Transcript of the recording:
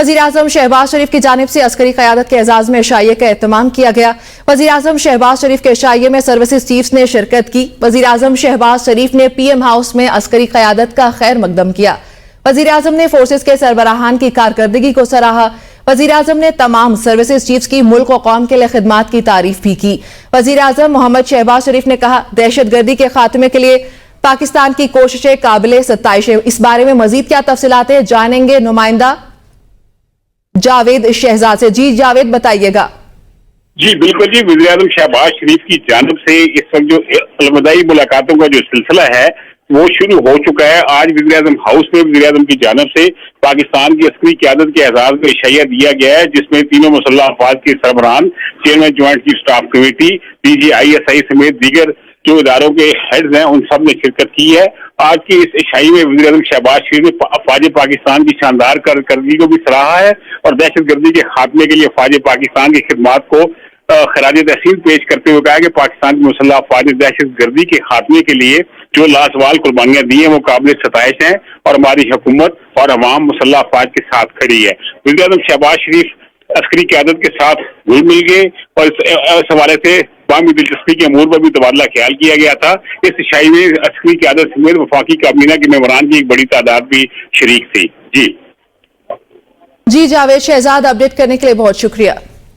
वज़ीर-ए-आज़म शहबाज शरीफ की जानिब से अस्करी क़यादत के एजाज़ में इशाइये का एहतमाम किया गया। वज़ीर-ए-आज़म शहबाज शरीफ के इशाइये में सर्विसेज चीफ्स ने शिरकत की। वज़ीर-ए-आज़म शहबाज शरीफ ने PM हाउस में अस्करी क़यादत का खैर मकदम किया। वज़ीर-ए-आज़म ने फोर्सेज के सरबराहान की कारकर्दगी को सराहा। वज़ीर-ए-आज़म ने तमाम सर्विसेज चीफ्स की मुल्क और कौम के लिए खिदमात की तारीफ भी की। वज़ीर-ए-आज़म मोहम्मद शहबाज शरीफ ने कहा, दहशतगर्दी के खात्मे के लिए पाकिस्तान की कोशिशें काबिल सत्ताइश है। इस बारे में मजीद क्या तफसीलातें जानेंगे नुमाइंदा जावेद शहजाद से। जी जावेद, बताइएगा। जी बिल्कुल जी, वज़ीर-ए-आज़म शहबाज शरीफ की जानिब से इस वक्त जो अलविदाई मुलाकातों का जो सिलसिला है वो शुरू हो चुका है। आज वज़ीर-ए-आज़म हाउस में वज़ीर-ए-आज़म की जानिब से पाकिस्तान की अस्करी क़यादत के एजाज़ में इशाइया दिया गया है, जिसमें तीनों मुसल्लह अफ़वाज के सरबराहान, chairman joint chief staff committee, DG ISI समेत दीगर जो इदारों के हेड्स हैं उन सब ने शिरकत की है। आज की इस इशाई में वज़ीर-ए-आज़म शहबाज शरीफ ने अफ़वाज पाकिस्तान की शानदार कारकर्दगी को भी सराहा है और दहशतगर्दी के खात्मे के लिए अफ़वाज पाकिस्तान की खिदमात को खराज तहसीन पेश करते हुए कहा कि पाकिस्तान की मुसल्लह अफ़वाज ने दहशतगर्दी के खात्मे के लिए जो लासवाल कुर्बानियां दी हैं वो काबिल सताइश हैं और हमारी हुकूमत और अवाम मुसल्लह अफ़वाज के साथ खड़ी है। वज़ीर-ए-आज़म शहबाज शरीफ अस्करी क़यादत के साथ घुल मिल गए और इस हवाले से बामी दिलचस्पी के अमूर पर भी तबादला ख्याल किया गया था। इस इशाई में अस्करी क़यादत समेत वफाकी काबीना के मेंबरान की एक बड़ी तादाद भी शरीक थी। जी जावेद शहजाद, अपडेट करने के लिए बहुत शुक्रिया।